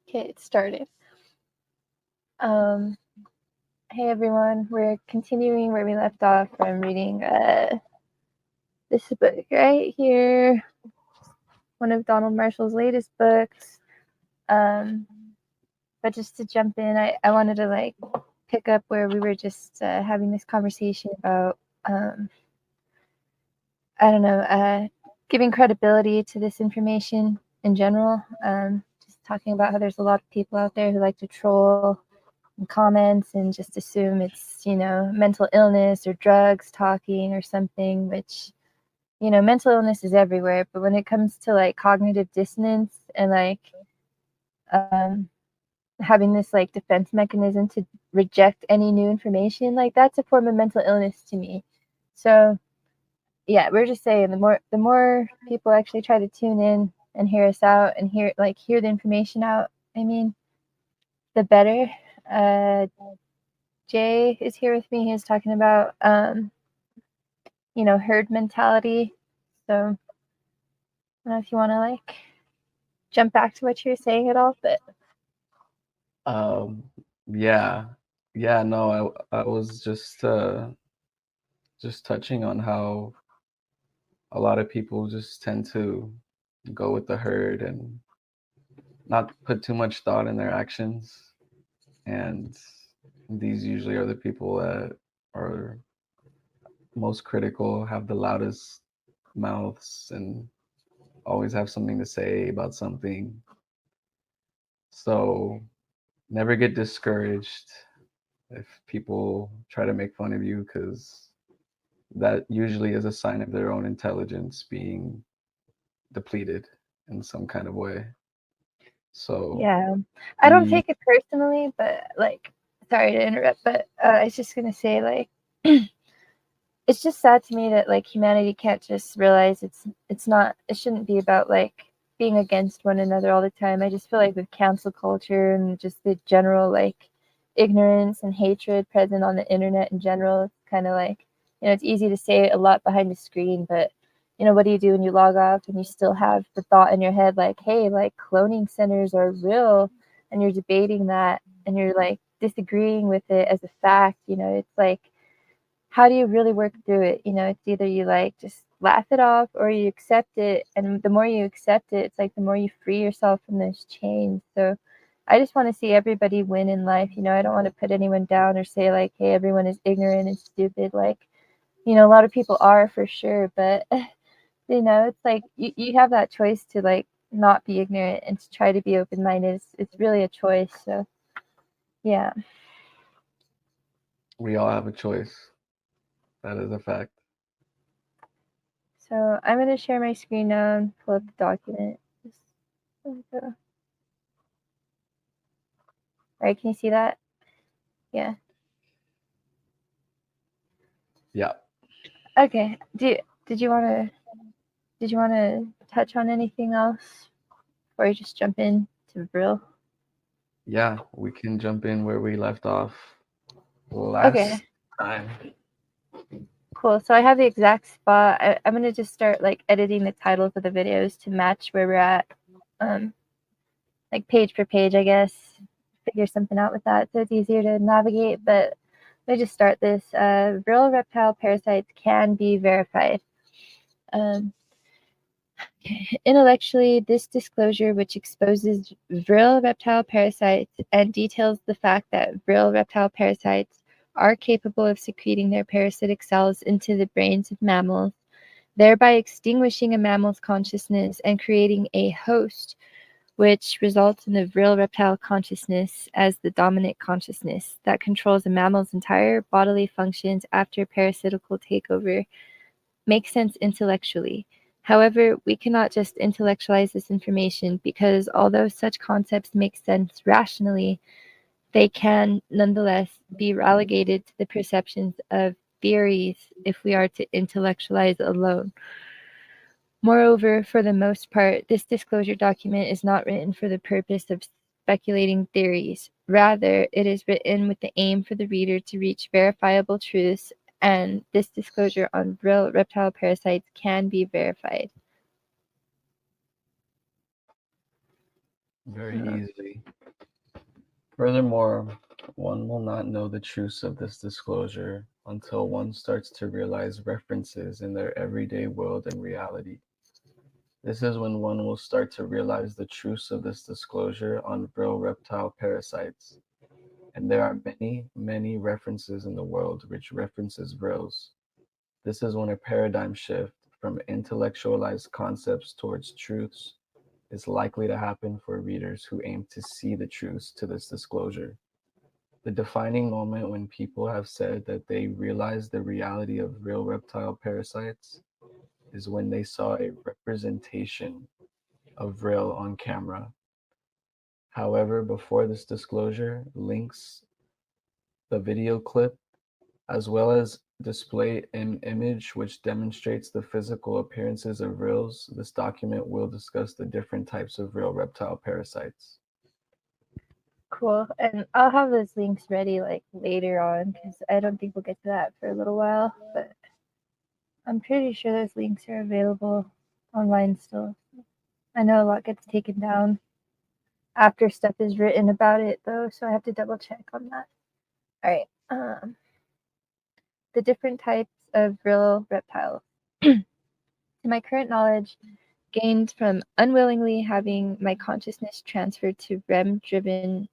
Okay, it started. Hey everyone, we're continuing where we left off from reading this book right here, one of Donald Marshall's latest books. But just to jump in, I wanted to pick up where we were just having this conversation about giving credibility to this information in general. Just talking about how there's a lot of people out there who like to troll and comments and just assume it's, mental illness or drugs talking or something, which, mental illness is everywhere. But when it comes to cognitive dissonance and having this defense mechanism to reject any new information, that's a form of mental illness to me. So yeah, we're just saying the more people actually try to tune in and hear us out and hear the information out, the better. Jay is here with me. He's talking about herd mentality. So I don't know if you want to jump back to what you were saying at all, but no, I was just touching on how a lot of people just tend to go with the herd and not put too much thought in their actions. And these usually are the people that are most critical, have the loudest mouths, and always have something to say about something. So never get discouraged if people try to make fun of you, because that usually is a sign of their own intelligence being depleted in some kind of way. So yeah, I don't take it personally, but sorry to interrupt, but I was just gonna say it's just sad to me that humanity can't just realize it shouldn't be about being against one another all the time. I just feel with cancel culture and just the general ignorance and hatred present on the internet in general, it's kind of it's easy to say a lot behind the screen, but what do you do when you log off and you still have the thought in your head hey, cloning centers are real, and you're debating that and you're disagreeing with it as a fact. It's how do you really work through it? It's either you just laugh it off or you accept it. And the more you accept it, it's the more you free yourself from those chains. So I just want to see everybody win in life. I don't want to put anyone down or say hey, everyone is ignorant and stupid. A lot of people are for sure, but it's you have that choice to not be ignorant and to try to be open-minded. It's really a choice. So yeah. We all have a choice. That is a fact. So I'm going to share my screen now and pull up the document. All right, can you see that? Yeah. Yeah. Okay. Did you want to touch on anything else before I just jump in to Vril? Yeah, we can jump in where we left off last time. Cool. So I have the exact spot. I'm gonna just start editing the titles of the videos to match where we're at, page per page, I guess. Figure something out with that so it's easier to navigate. But let me just start this. Vril reptile parasites can be verified. Intellectually, this disclosure, which exposes Vril reptile parasites and details the fact that Vril reptile parasites are capable of secreting their parasitic cells into the brains of mammals, thereby extinguishing a mammal's consciousness and creating a host, which results in the Vril reptile consciousness as the dominant consciousness that controls a mammal's entire bodily functions after parasitical takeover, makes sense intellectually. However, we cannot just intellectualize this information because although such concepts make sense rationally, they can nonetheless be relegated to the perceptions of theories if we are to intellectualize alone. Moreover, for the most part, this disclosure document is not written for the purpose of speculating theories. Rather, it is written with the aim for the reader to reach verifiable truths, and this disclosure on Vril reptile parasites can be verified. very easily. Furthermore, one will not know the truth of this disclosure until one starts to realize references in their everyday world and reality. This is when one will start to realize the truth of this disclosure on Vril reptile parasites. And there are many, many references in the world which references Vrils. This is when a paradigm shift from intellectualized concepts towards truths is likely to happen for readers who aim to see the truths to this disclosure. The defining moment when people have said that they realized the reality of real reptile parasites is when they saw a representation of Vril on camera. However, before this disclosure, links the video clip as well as display an image which demonstrates the physical appearances of Vrils. This document will discuss the different types of Vril reptile parasites. Cool. And I'll have those links ready like later on because I don't think we'll get to that for a little while, but I'm pretty sure those links are available online still. I know a lot gets taken down after stuff is written about it though, so I have to double check on that. All right. The different types of Vril reptiles. To my current knowledge, gained from unwillingly having my consciousness transferred to REM-driven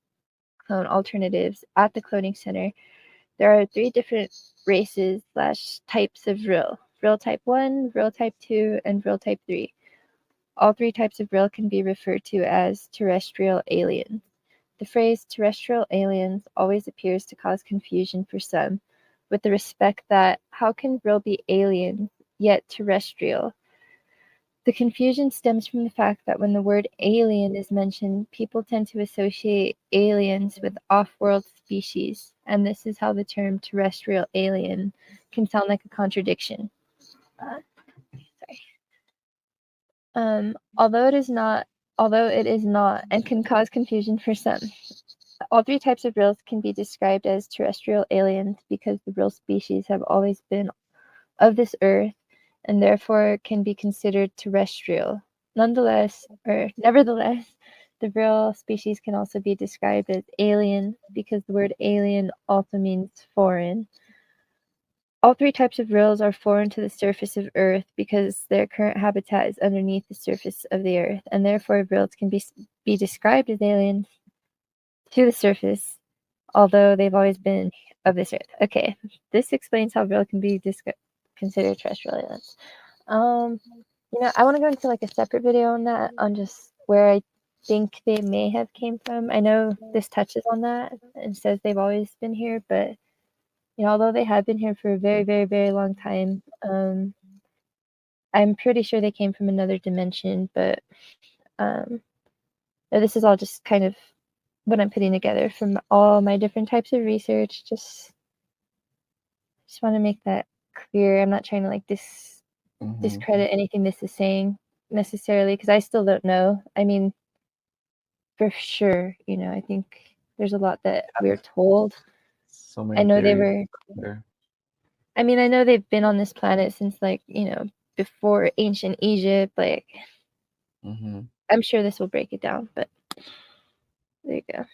clone alternatives at the cloning center, there are 3 different races / types of Vril. Vril type 1, Vril type 2, and Vril type 3. All 3 types of Vril can be referred to as terrestrial aliens. The phrase terrestrial aliens always appears to cause confusion for some, with the respect that how can Vril be alien yet terrestrial? The confusion stems from the fact that when the word alien is mentioned, people tend to associate aliens with off-world species, and this is how the term terrestrial alien can sound like a contradiction. Although it is not, and can cause confusion for some. All 3 types of Vrils can be described as terrestrial aliens because the Vril species have always been of this earth and therefore can be considered terrestrial. Nevertheless, the Vril species can also be described as alien because the word alien also means foreign. All 3 types of Vrils are foreign to the surface of Earth because their current habitat is underneath the surface of the Earth, and therefore Vrils can be described as aliens to the surface, although they've always been of this Earth. Okay, this explains how Vril can be considered terrestrial aliens. I want to go into like a separate video on that, on just where I think they may have came from. I know this touches on that and says they've always been here, but although they have been here for a very, very, very long time, I'm pretty sure they came from another dimension, but this is all just kind of what I'm putting together from all my different types of research. Just want to make that clear. I'm not trying to like discredit anything this is saying necessarily, because I still don't know. I mean, for sure, I think there's a lot that we're told. So many I know they theories were. there. I mean, I know they've been on this planet since like before ancient Egypt. Like, I'm sure this will break it down, but there you go.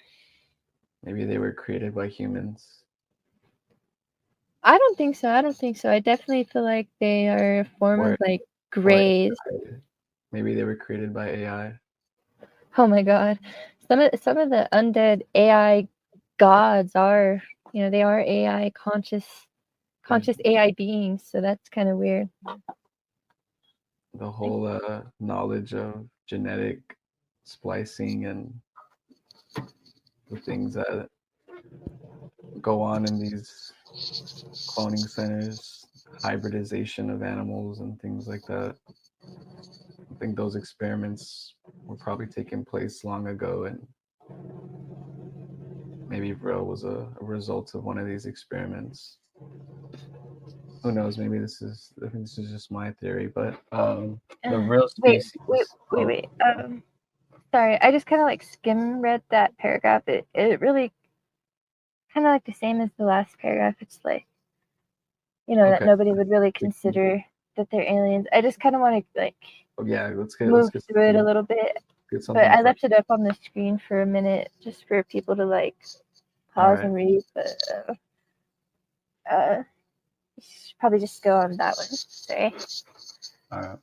Maybe they were created by humans. I don't think so. I definitely feel like they are a form of like grays. Maybe they were created by AI. Oh my god. Some of the undead AI gods are, they are AI conscious AI beings, so that's kind of weird. The whole knowledge of genetic splicing and the things that go on in these cloning centers, hybridization of animals and things like that. I think those experiments were probably taking place long ago, and maybe Vril was a result of one of these experiments. Who knows? Maybe I think this is just my theory, but the Vril species. Wait. Sorry, I just kind of like skim read that paragraph. It really kind of like the same as the last paragraph. It's like, that nobody would really consider that they're aliens. I just kind of want to like let's move through it a little bit. Get But something I fresh. left it up on the screen for a minute just for people to like pause Alright. and read. But you should probably just go on that one. Sorry. Alright.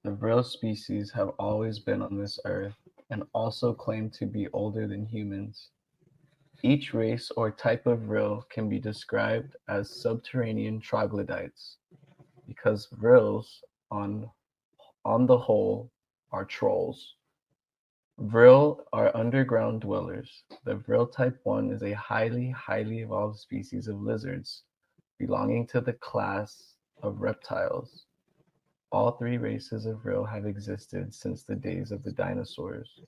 The Vril species have always been on this earth and also claim to be older than humans. Each race or type of Vril can be described as subterranean troglodytes because Vrils, on the whole, are trolls. Vril are underground dwellers. The Vril type 1 is a highly evolved species of lizards belonging to the class of reptiles. All three races of Vril have existed since the days of the dinosaurs.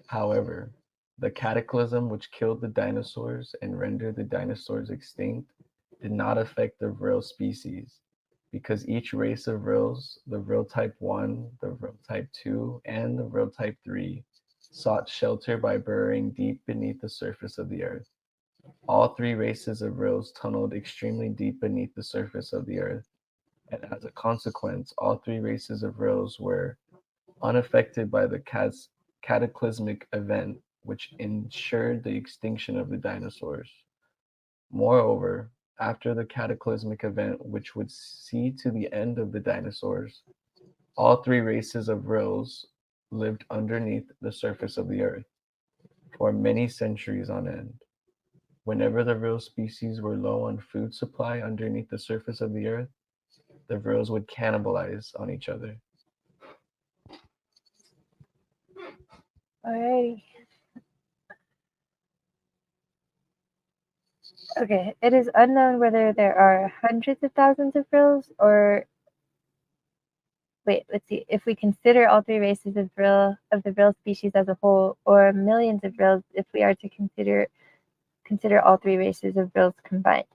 However, the cataclysm which killed the dinosaurs and rendered the dinosaurs extinct did not affect the Vril species, because each race of Vrils, the Vril type 1, the Vril type 2, and the Vril type 3, sought shelter by burrowing deep beneath the surface of the earth. All three races of Vrils tunneled extremely deep beneath the surface of the earth, and as a consequence, all three races of Vrils were unaffected by the cataclysmic event which ensured the extinction of the dinosaurs. Moreover, after the cataclysmic event which would see to the end of the dinosaurs, all three races of Vrils lived underneath the surface of the earth for many centuries on end. Whenever the Vril species were low on food supply underneath the surface of the earth, the Vrils would cannibalize on each other. Alrighty. Okay, it is unknown whether there are hundreds of thousands of Vrils or wait, let's see. If we consider all three races of the Vril species as a whole, or millions of Vrils if we are to consider all three races of Vrils combined.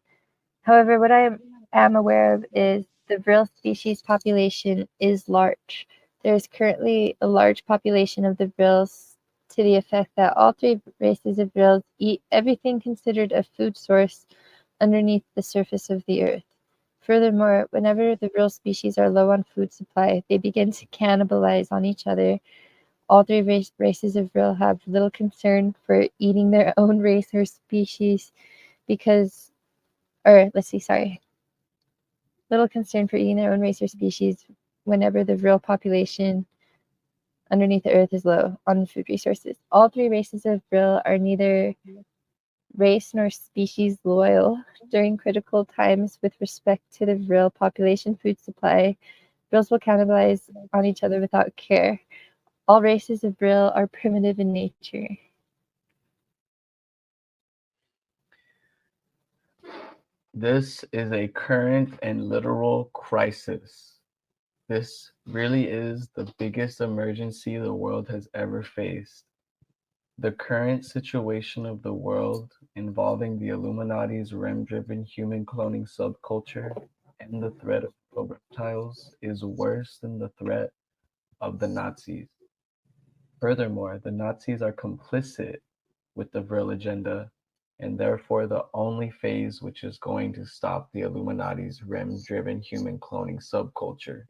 However, what I am aware of is the Vril species population is large. There is currently a large population of the Vrils to the effect that all three races of Vrils eat everything considered a food source underneath the surface of the earth. Furthermore, whenever the Vril species are low on food supply, they begin to cannibalize on each other. All three races of Vril have little concern for eating their own race or species because, little concern for eating their own race or species whenever the Vril population underneath the earth is low on food resources. All three races of Vril are neither race nor species loyal during critical times with respect to the Vril population food supply. Vrils will cannibalize on each other without care. All races of Vril are primitive in nature. This is a current and literal crisis. This really is the biggest emergency the world has ever faced. The current situation of the world involving the Illuminati's R.E.M-driven human cloning subculture and the threat of reptiles is worse than the threat of the Nazis. Furthermore, the Nazis are complicit with the Vril agenda and therefore the only phase which is going to stop the Illuminati's R.E.M-driven human cloning subculture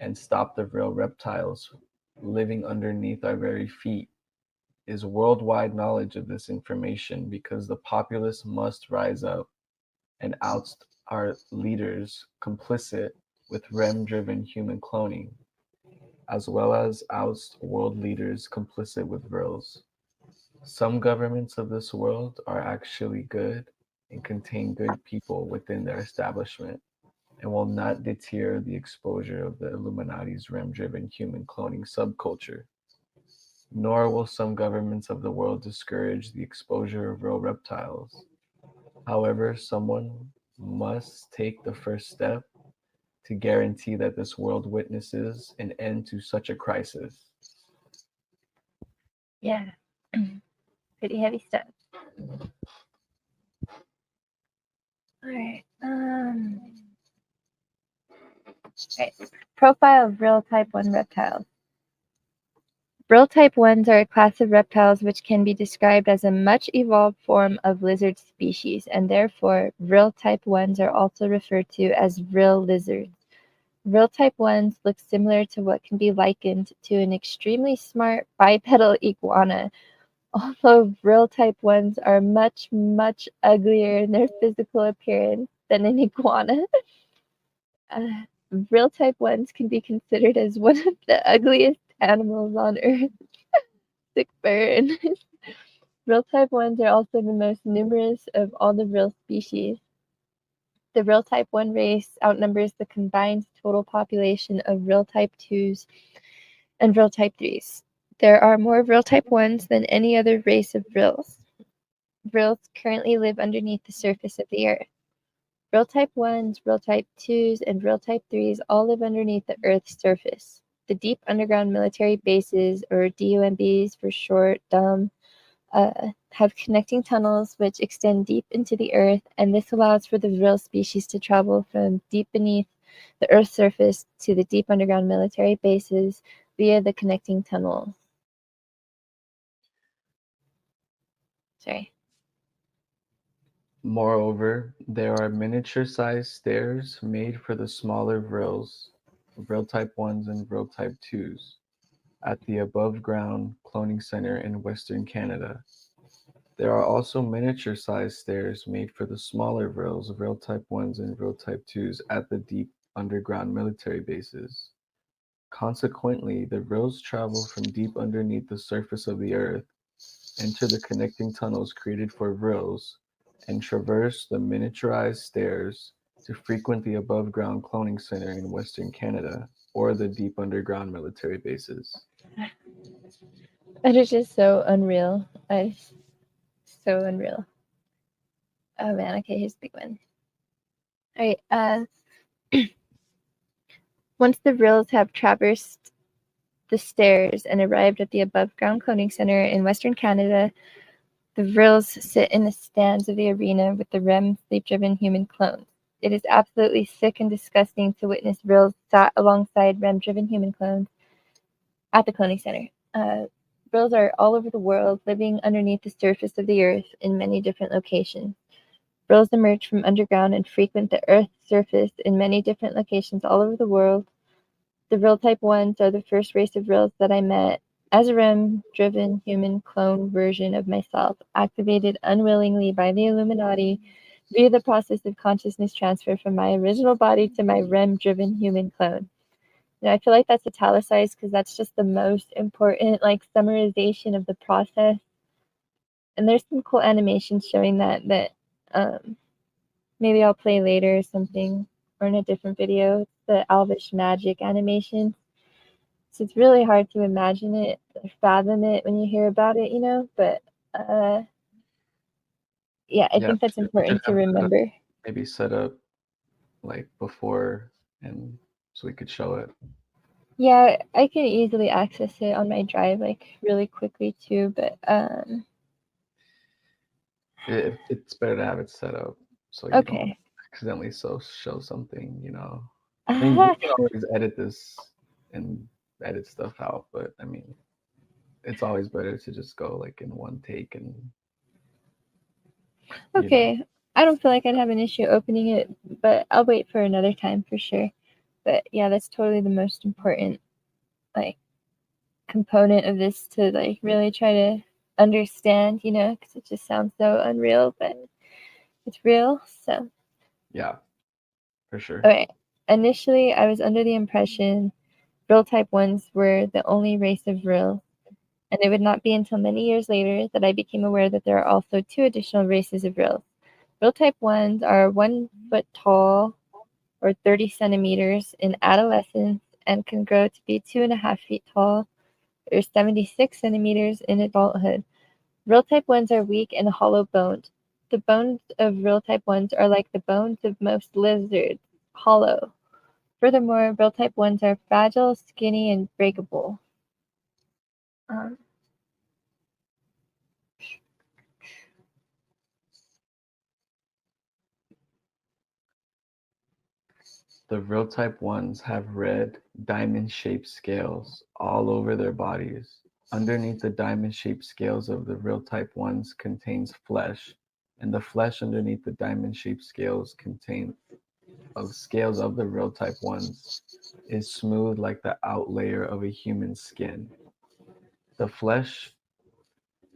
and stop the Vril reptiles living underneath our very feet is worldwide knowledge of this information, because the populace must rise up and oust our leaders complicit with R.E.M-driven human cloning, as well as oust world leaders complicit with Vrils. Some governments of this world are actually good and contain good people within their establishment and will not deter the exposure of the Illuminati's R.E.M-driven human cloning subculture. Nor will some governments of the world discourage the exposure of real reptiles. However, someone must take the first step to guarantee that this world witnesses an end to such a crisis. Yeah, pretty heavy stuff. Alright, right. Profile of Vril type 1 reptiles. Vril type 1s are a class of reptiles which can be described as a much evolved form of lizard species, and therefore Vril type 1s are also referred to as Vril lizards. Vril type 1s look similar to what can be likened to an extremely smart bipedal iguana, although Vril type 1s are much, much uglier in their physical appearance than an iguana. Vril type 1s can be considered as one of the ugliest animals on Earth. Sick burn. Vril type 1s are also the most numerous of all the Vril species. The Vril type 1 race outnumbers the combined total population of Vril type 2s and Vril type 3s. There are more Vril type 1s than any other race of Vrils. Vrils currently live underneath the surface of the Earth. Vril type 1s, Vril type 2s, and Vril type 3s all live underneath the Earth's surface. The deep underground military bases, or DUMBs for short, have connecting tunnels which extend deep into the Earth, and this allows for the Vril species to travel from deep beneath the Earth's surface to the deep underground military bases via the connecting tunnels. Sorry. Moreover, there are miniature-sized stairs made for the smaller Vrils, Vril type 1s and Vril type 2s, at the above-ground cloning center in Western Canada. There are also miniature-sized stairs made for the smaller Vrils, Vril type 1s and Vril type 2s, at the deep underground military bases. Consequently, the Vrils travel from deep underneath the surface of the Earth, enter the connecting tunnels created for Vrils, and traverse the miniaturized stairs to frequent the above-ground cloning center in Western Canada or the deep underground military bases. That is just so unreal. So unreal. Oh man, okay, here's the big one. Alright, once the Vrils have traversed the stairs and arrived at the above-ground cloning center in Western Canada, the Vrils sit in the stands of the arena with the R.E.M sleep-driven human clones. It is absolutely sick and disgusting to witness Vrils sat alongside R.E.M-driven human clones at the cloning center. Vrils are all over the world, living underneath the surface of the Earth in many different locations. Vrils emerge from underground and frequent the Earth's surface in many different locations all over the world. The Vril type 1s are the first race of Vrils that I met as a R.E.M-driven human clone version of myself, activated unwillingly by the Illuminati via the process of consciousness transfer from my original body to my R.E.M-driven human clone. And I feel like that's italicized because that's just the most important summarization of the process. And there's some cool animations showing that maybe I'll play later or something, or in a different video. It's the Alvish magic animation. So it's really hard to imagine it or fathom it when you hear about it, but yeah, I think that's important to remember. Maybe set up before, and so we could show it. Yeah, I can easily access it on my drive really quickly too, but it's better to have it set up so you don't accidentally show something, I mean, we can always edit this and edit stuff out, but I mean, it's always better to just go in one take and. Okay, I don't feel like I'd have an issue opening it, but I'll wait for another time for sure. But yeah, that's totally the most important component of this to really try to understand, because it just sounds so unreal, but it's real. So yeah, for sure. All right. Initially, I was under the impression Vril type 1s were the only race of Vril, and it would not be until many years later that I became aware that there are also two additional races of Vril. Vril type 1s are 1 foot tall or 30 centimeters in adolescence and can grow to be 2.5 feet tall or 76 centimeters in adulthood. Vril type 1s are weak and hollow boned. The bones of Vril type 1s are like the bones of most lizards, hollow. Furthermore, Vril type 1s are fragile, skinny, and breakable. The Vril type 1s have red, diamond-shaped scales all over their bodies. Underneath the diamond-shaped scales of the Vril type 1s contains flesh, and the flesh underneath the diamond-shaped scales contains of scales of the real type ones is smooth like the outlayer of a human skin. The flesh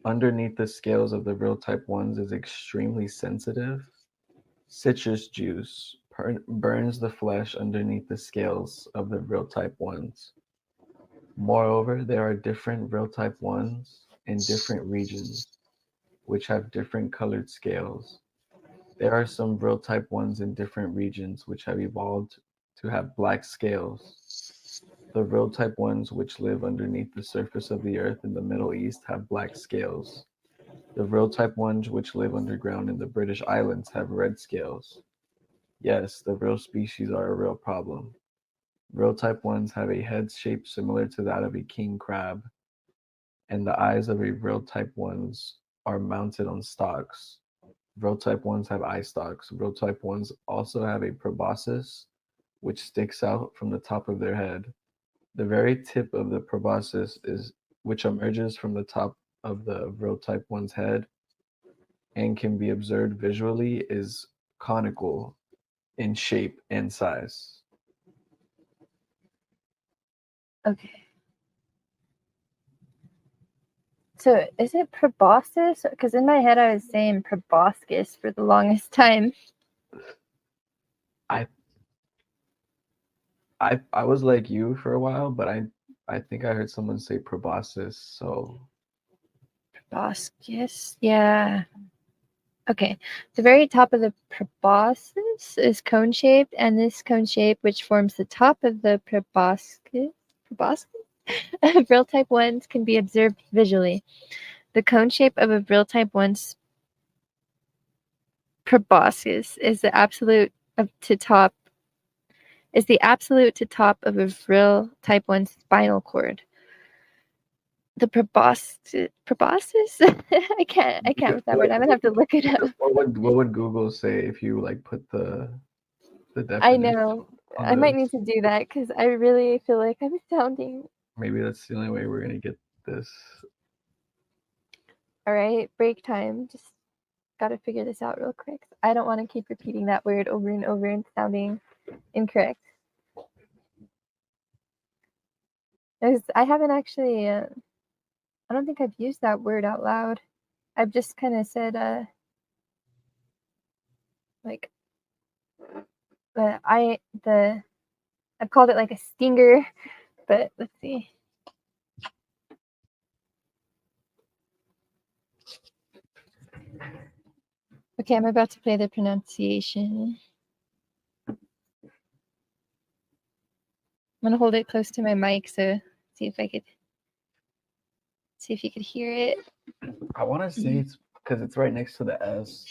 underneath the scales of the real type ones is extremely sensitive. Citrus juice burns the flesh underneath the scales of the real type ones. Moreover, there are different real type ones in different regions, which have different colored scales. There are some real type ones in different regions which have evolved to have black scales. The real type ones which live underneath the surface of the earth in the Middle East have black scales. The real type ones which live underground in the British Islands have red scales. Yes, the real species are a real problem. Real type ones have a head shape similar to that of a king crab, and the eyes of a real type ones are mounted on stalks. Real type ones have eye stalks. Real type ones also have a proboscis, which sticks out from the top of their head. The very tip of the proboscis is which emerges from the top of the real type one's head and can be observed visually is conical in shape and size. Okay. So is it proboscis? Because in my head I was saying proboscis for the longest time. I was like you for a while, but I think I heard someone say proboscis, so Proboscis? Yeah. Okay. The very top of the proboscis is cone-shaped, and this cone shape, which forms the top of the proboscis of real type ones, can be observed visually. The cone shape of a real type one's proboscis is the absolute to top of a real type 1 spinal cord. The proboscis? I can't with that word. I'm gonna have to look it up. What would Google say if you like put the definition? I know. I might need to do that because I really feel like I'm sounding. Maybe that's the only way we're gonna get this. All right, break time. Just gotta figure this out real quick. I don't want to keep repeating that word over and over and sounding incorrect. I haven't actually. I don't think I've used that word out loud. I've just kind of said like I've called it like a stinger, but let's see. Okay, I'm about to play the pronunciation. I'm gonna hold it close to my mic so see if you could hear it. I want to say it's because it's right next to the S.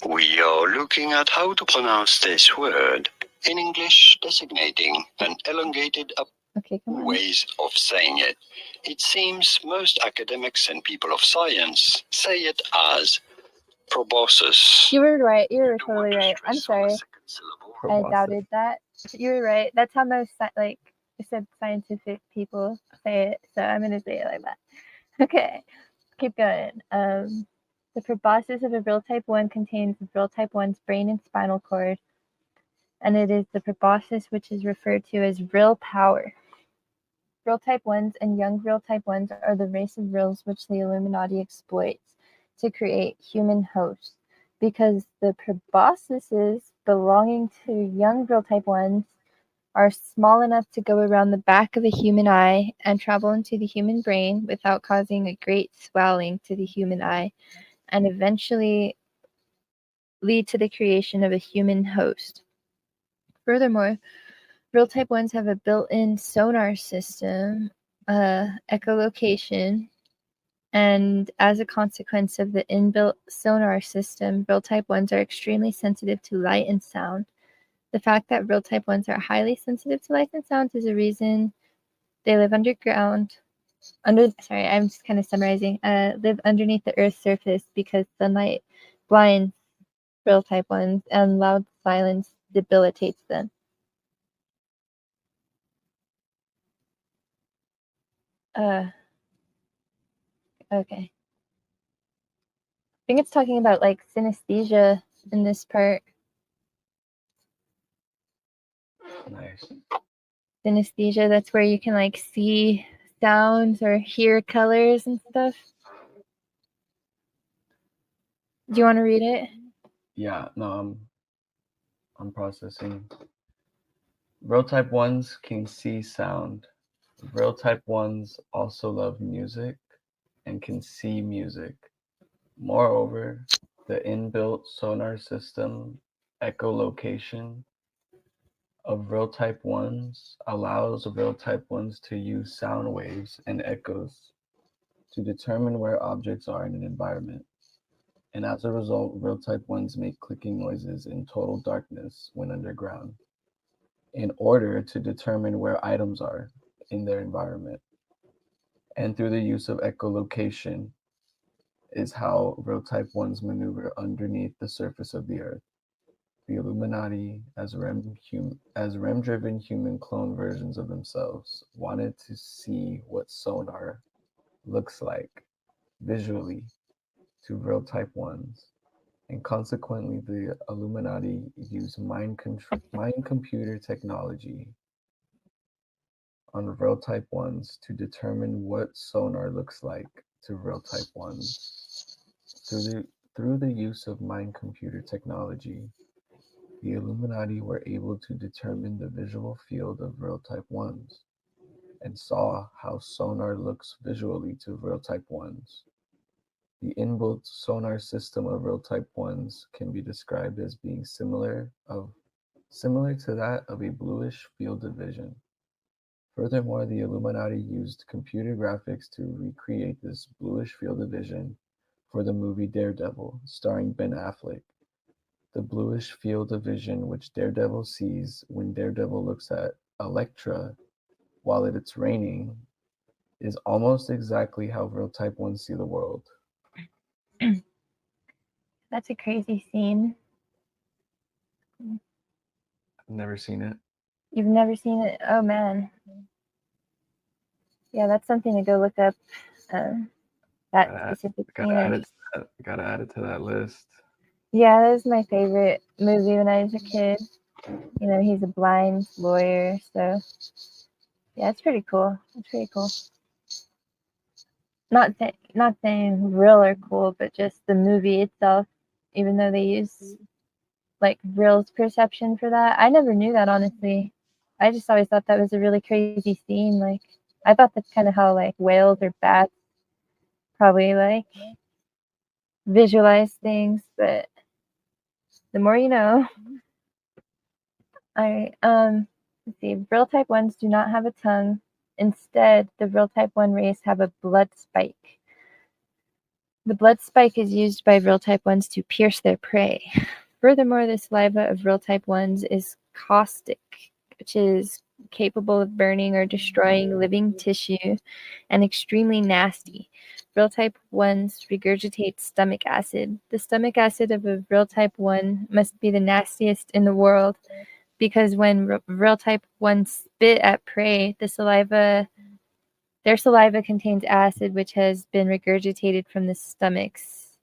We are looking at how to pronounce this word in English, designating an elongated ways of saying it. It seems most academics and people of science say it as proboscis. You were right. You were totally right. I'm sorry. I doubted that. You were right. That's how most I said scientific people say it, so I'm gonna say it like that. Okay, keep going. The proboscis of a Vril type 1 contains Vril type 1's brain and spinal cord, and it is the proboscis which is referred to as Vril power. Vril type 1s and young Vril type 1s are the race of Vrils which the Illuminati exploits to create human hosts, because the proboscises belonging to young Vril type 1s are small enough to go around the back of a human eye and travel into the human brain without causing a great swelling to the human eye, and eventually lead to the creation of a human host. Furthermore, Vril type 1s have a built-in sonar system, echolocation, and as a consequence of the inbuilt sonar system, Vril type 1s are extremely sensitive to light and sound. The fact that Vril type 1s are highly sensitive to light and sound is a reason they live underground. I'm just kind of summarizing. Live underneath the Earth's surface because sunlight blinds Vril type 1s and loud silence debilitates them. Okay. I think it's talking about like synesthesia in this part. Nice. Synesthesia, that's where you can like see sounds or hear colors and stuff. Do you want to read it? Yeah, no, I'm processing. Vril type 1s can see sound. Vril type 1s also love music and can see music. Moreover, the inbuilt sonar system echolocation of Vril type 1s allows Vril type 1s to use sound waves and echoes to determine where objects are in an environment. And as a result, Vril type 1s make clicking noises in total darkness when underground in order to determine where items are in their environment. And through the use of echolocation is how Vril type 1s maneuver underneath the surface of the earth. The Illuminati, as REM-driven human clone versions of themselves, wanted to see what sonar looks like visually to Vril type 1s, and consequently the Illuminati used mind-computer technology on Vril type 1s to determine what sonar looks like to Vril type 1s. Through the use of mind-computer technology, the Illuminati were able to determine the visual field of Vril type 1s and saw how sonar looks visually to Vril type 1s. The inbuilt sonar system of Vril type 1s can be described as being similar to that of a bluish field of vision. Furthermore, the Illuminati used computer graphics to recreate this bluish field of vision for the movie Daredevil, starring Ben Affleck. The bluish field of vision which Daredevil sees when Daredevil looks at Elektra while it's raining is almost exactly how Vril type 1s see the world. That's a crazy scene. I've never seen it. You've never seen it? Oh man. Yeah, that's something to go look up. That specific scene. Gotta add it to that list. Yeah, that was my favorite movie when I was a kid. You know, he's a blind lawyer, so yeah, it's pretty cool. It's pretty cool. Not saying Vril are cool, but just the movie itself. Even though they use like Vril's perception for that, I never knew that honestly. I just always thought that was a really crazy scene. Like I thought that's kind of how like whales or bats probably like visualize things, but the more you know. Alright, let's see. Vril type 1s do not have a tongue. Instead, the Vril type 1 race have a blood spike. The blood spike is used by Vril type 1s to pierce their prey. Furthermore, the saliva of Vril type 1s is caustic, which is capable of burning or destroying living tissue and extremely nasty. Vril type 1s regurgitate stomach acid. The stomach acid of a Vril type 1 must be the nastiest in the world because when Vril type 1 spit at prey, their saliva contains acid which has been regurgitated from their stomachs.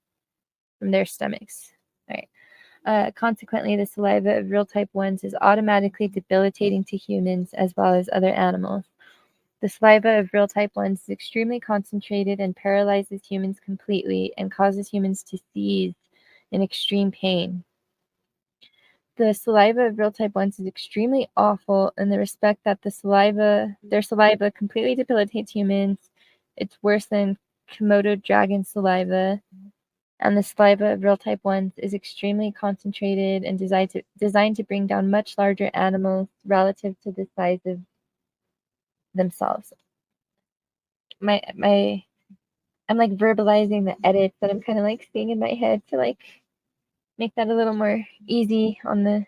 All right. Consequently, the saliva of Vril type 1s is automatically debilitating to humans as well as other animals. The saliva of Vril type 1s is extremely concentrated and paralyzes humans completely and causes humans to seize in extreme pain. The saliva of Vril type 1s is extremely awful in the respect that their saliva completely debilitates humans. It's worse than Komodo dragon saliva. And the saliva of Vril type 1s is extremely concentrated and designed to bring down much larger animals relative to the size of themselves. I'm like verbalizing the edits that I'm kind of like seeing in my head to like make that a little more easy to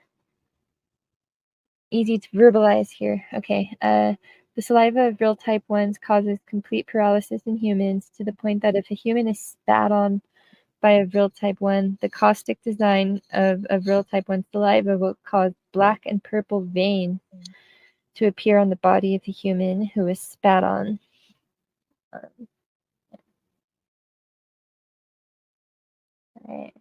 verbalize here. Okay. The saliva of Vril type 1s causes complete paralysis in humans to the point that if a human is spat on by a Vril type 1, the caustic design of a Vril type 1 saliva will cause black and purple veins to appear on the body of the human who is spat on. Alright.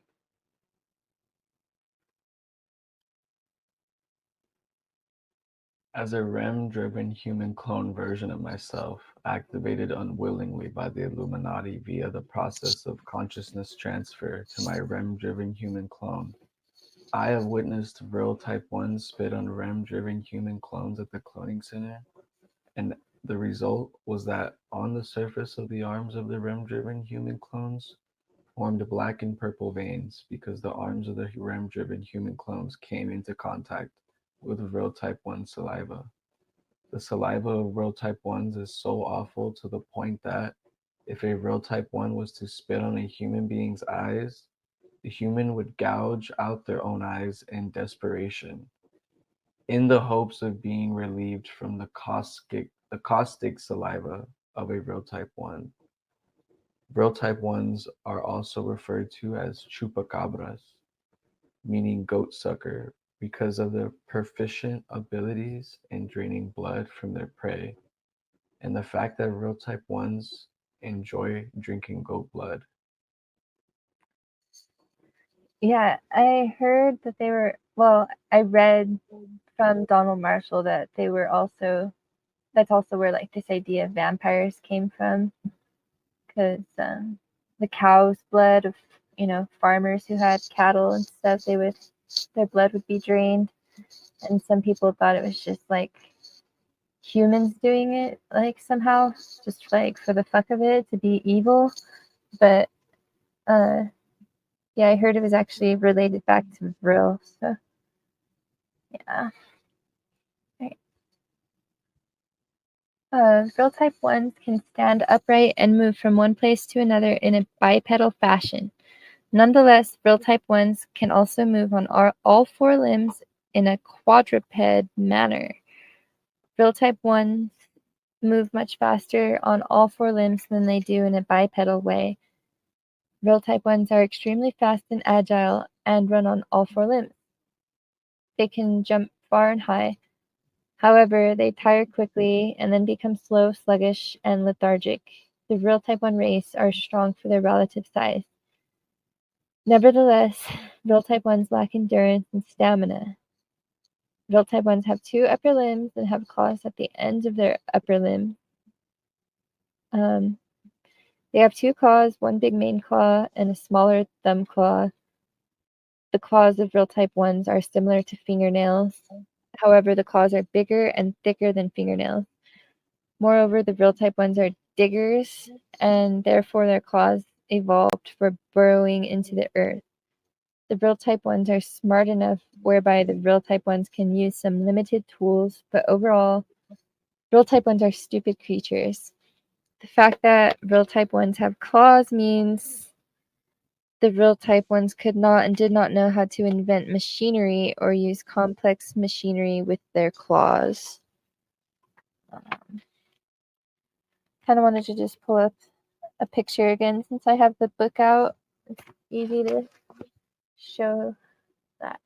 As a R.E.M-driven human clone version of myself, activated unwillingly by the Illuminati via the process of consciousness transfer to my R.E.M-driven human clone, I have witnessed Vril Type 1 spit on R.E.M-driven human clones at the cloning center, and the result was that on the surface of the arms of the R.E.M-driven human clones formed black and purple veins because the arms of the R.E.M-driven human clones came into contact with Vril Type 1 saliva. The saliva of Vril Type 1s is so awful to the point that if a Vril Type 1 was to spit on a human being's eyes, the human would gouge out their own eyes in desperation, in the hopes of being relieved from the caustic saliva of a Vril Type 1. Vril Type 1s are also referred to as chupacabras, meaning goat sucker, because of their proficient abilities in draining blood from their prey, and the fact that Vril Type 1s enjoy drinking goat blood. Yeah, I heard that they were, well, I read from Donald Marshall that they were also, that's also where like this idea of vampires came from, because the cow's blood of, you know, farmers who had cattle and stuff, their blood would be drained, and some people thought it was just like humans doing it, like somehow, just like for the fuck of it, to be evil. But yeah, I heard it was actually related back to Vril. So yeah. Right. Vril Type 1s can stand upright and move from one place to another in a bipedal fashion. Nonetheless, Vril Type 1s can also move on all four limbs in a quadruped manner. Vril Type 1s move much faster on all four limbs than they do in a bipedal way. Vril Type 1s are extremely fast and agile and run on all four limbs. They can jump far and high. However, they tire quickly and then become slow, sluggish, and lethargic. The Vril Type 1 race are strong for their relative size. Nevertheless, Vril Type 1s lack endurance and stamina. Vril Type 1s have two upper limbs and have claws at the ends of their upper limb. They have two claws, one big main claw and a smaller thumb claw. The claws of Vril Type 1s are similar to fingernails. However, the claws are bigger and thicker than fingernails. Moreover, the Vril Type 1s are diggers, and therefore their claws evolved for burrowing into the earth. The Vril Type 1s are smart enough whereby the Vril Type 1s can use some limited tools, but overall, Vril Type 1s are stupid creatures. The fact that Vril Type 1s have claws means the Vril Type 1s could not and did not know how to invent machinery or use complex machinery with their claws. Kind of wanted to just pull up a picture again since I have the book out. It's easy to show that.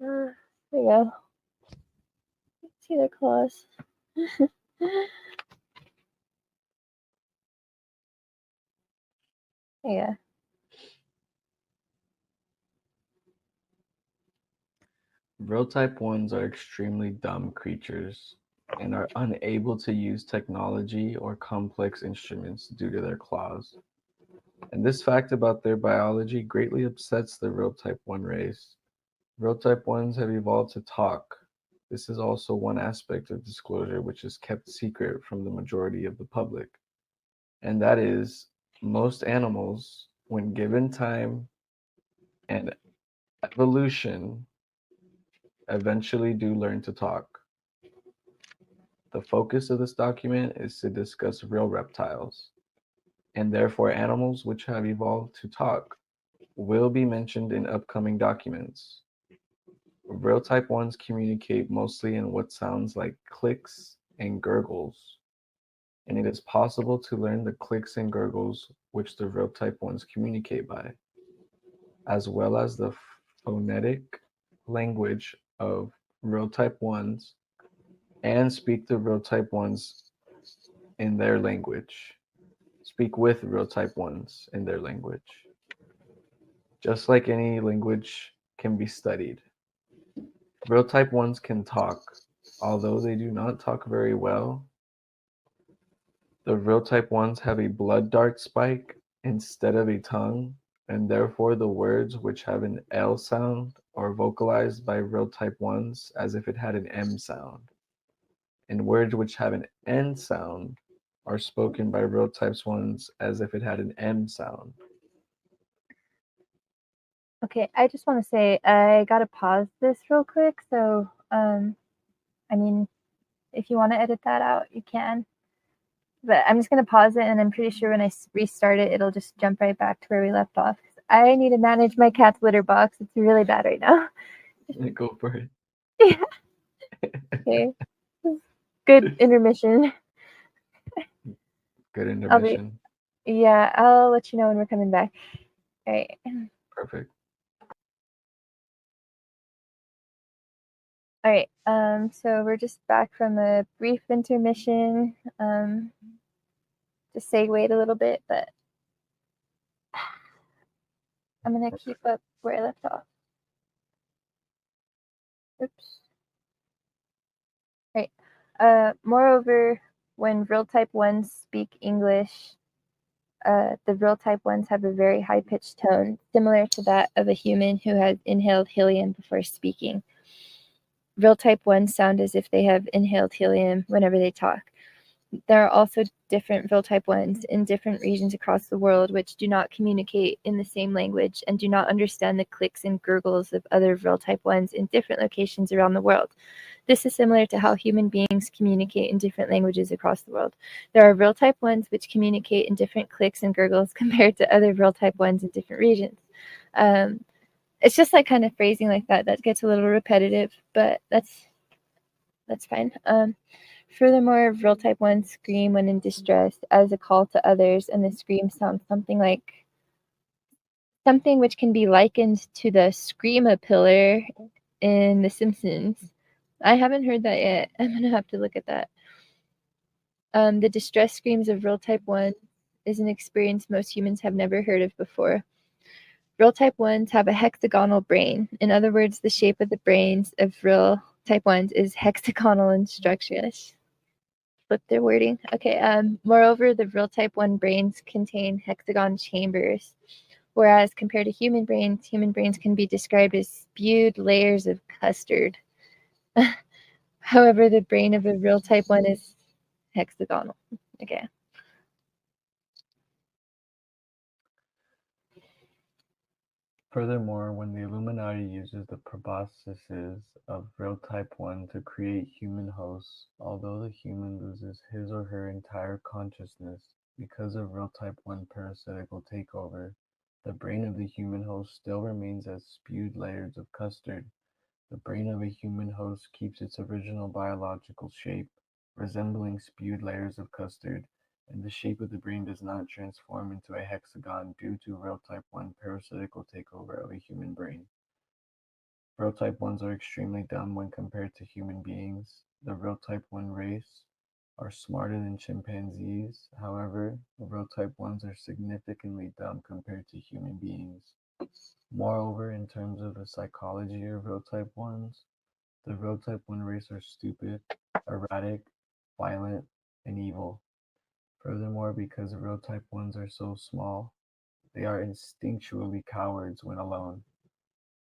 There we go. See their claws. Yeah. Vril Type 1s are extremely dumb creatures and are unable to use technology or complex instruments due to their claws. And this fact about their biology greatly upsets the Vril Type 1 race. Vril Type 1s have evolved to talk. This is also one aspect of disclosure which is kept secret from the majority of the public. And that is, most animals, when given time and evolution, eventually do learn to talk. The focus of this document is to discuss real reptiles, and therefore animals which have evolved to talk will be mentioned in upcoming documents. Vril Type 1s communicate mostly in what sounds like clicks and gurgles, and it is possible to learn the clicks and gurgles which the Vril Type 1s communicate by, as well as the phonetic language of Vril Type 1s, and speak the Vril Type 1s in their language. Speak with Vril Type 1s in their language. Just like any language can be studied. Real type 1s can talk, although they do not talk very well. The real type 1s have a blood dart spike instead of a tongue, and therefore the words which have an L sound are vocalized by real type 1s as if it had an M sound, and words which have an N sound are spoken by real types 1s as if it had an M sound. Okay, I just want to say I gotta pause this real quick. So, I mean, if you want to edit that out, you can. But I'm just gonna pause it, and I'm pretty sure when I restart it, it'll just jump right back to where we left off. I need to manage my cat's litter box. It's really bad right now. Go for it. Yeah. Okay. Good intermission. Good intermission. I'll let you know when we're coming back. All right. Perfect. All right. So we're just back from a brief intermission. Just segued a little bit, but I'm gonna keep up where I left off. Oops. Right. Moreover, when real type 1s speak English, the real type 1s have a very high pitched tone, similar to that of a human who has inhaled helium before speaking. Real type 1s sound as if they have inhaled helium whenever they talk. There are also different real type 1s in different regions across the world which do not communicate in the same language and do not understand the clicks and gurgles of other real type 1s in different locations around the world. This is similar to how human beings communicate in different languages across the world. There are real type 1s which communicate in different clicks and gurgles compared to other real type 1s in different regions. It's just like kind of phrasing like that gets a little repetitive, but that's fine. Furthermore, real type 1s scream when in distress as a call to others, and the scream sounds something which can be likened to the scream-a-pillar in The Simpsons. I haven't heard that yet. I'm gonna have to look at that. The distress screams of real type 1 is an experience most humans have never heard of before. Real type 1s have a hexagonal brain. In other words, the shape of the brains of real type 1s is hexagonal in structure. Flip their wording. Okay. Moreover, the real type 1 brains contain hexagon chambers, whereas compared to human brains can be described as spewed layers of custard. However, the brain of a real type 1 is hexagonal. Okay. Furthermore, when the Illuminati uses the proboscises of real type 1 to create human hosts, although the human loses his or her entire consciousness because of real type 1 parasitical takeover, the brain of the human host still remains as spewed layers of custard. The brain of a human host keeps its original biological shape, resembling spewed layers of custard, and the shape of the brain does not transform into a hexagon due to real type 1 parasitical takeover of a human brain. Real type 1s are extremely dumb when compared to human beings. The real type 1 race are smarter than chimpanzees. However, the real type 1s are significantly dumb compared to human beings. Moreover, in terms of the psychology of real type 1s, the real type 1 race are stupid, erratic, violent, and evil. Furthermore, because real type 1s are so small, they are instinctually cowards when alone.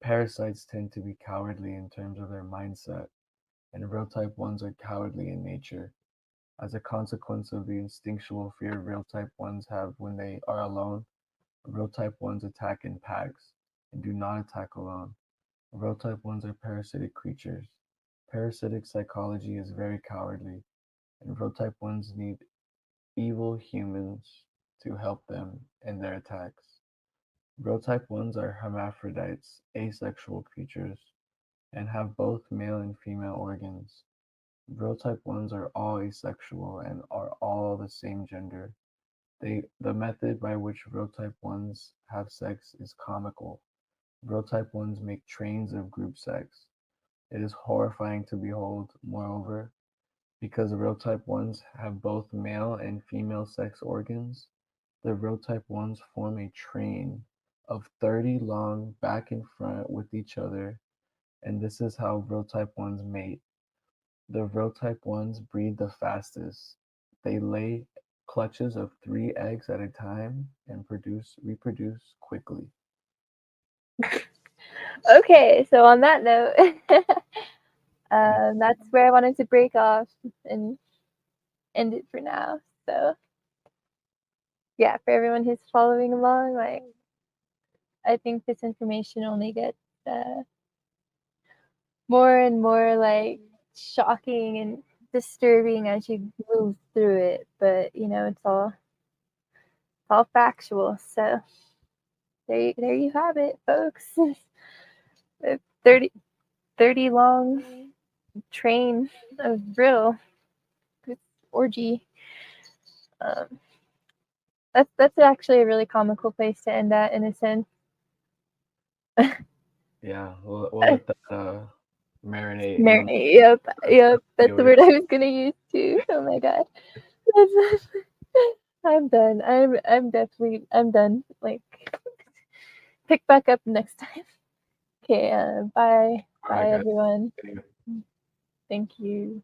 Parasites tend to be cowardly in terms of their mindset, and real type 1s are cowardly in nature. As a consequence of the instinctual fear real type 1s have when they are alone, real type 1s attack in packs and do not attack alone. Real type 1s are parasitic creatures. Parasitic psychology is very cowardly, and real type 1s need evil humans to help them in their attacks. Real type 1s are hermaphrodites, asexual creatures, and have both male and female organs. Real type 1s are all asexual and are all the same gender. The method by which real type 1s have sex is comical. Real type 1s make trains of group sex. It is horrifying to behold. Moreover, because real type 1s have both male and female sex organs, the real type 1s form a train of 30 long back and front with each other, and this is how Vril type 1s mate. The Vril type 1s breed the fastest. They lay clutches of 3 eggs at a time and reproduce quickly. Okay, so on that note, that's where I wanted to break off and end it for now. So yeah, for everyone who's following along, like, I think this information only gets more and more like shocking and disturbing as you move through it. But you know, it's all factual. So there you have it, folks. 30 long train of Vril orgy. That's actually a really comical place to end at, in a sense. Yeah, we'll let that marinate. Marinate. Yep. That's the word I was gonna use too. Oh my god. I'm done. I'm done. Like, pick back up next time. Okay. Bye. Bye, everyone. Thank you.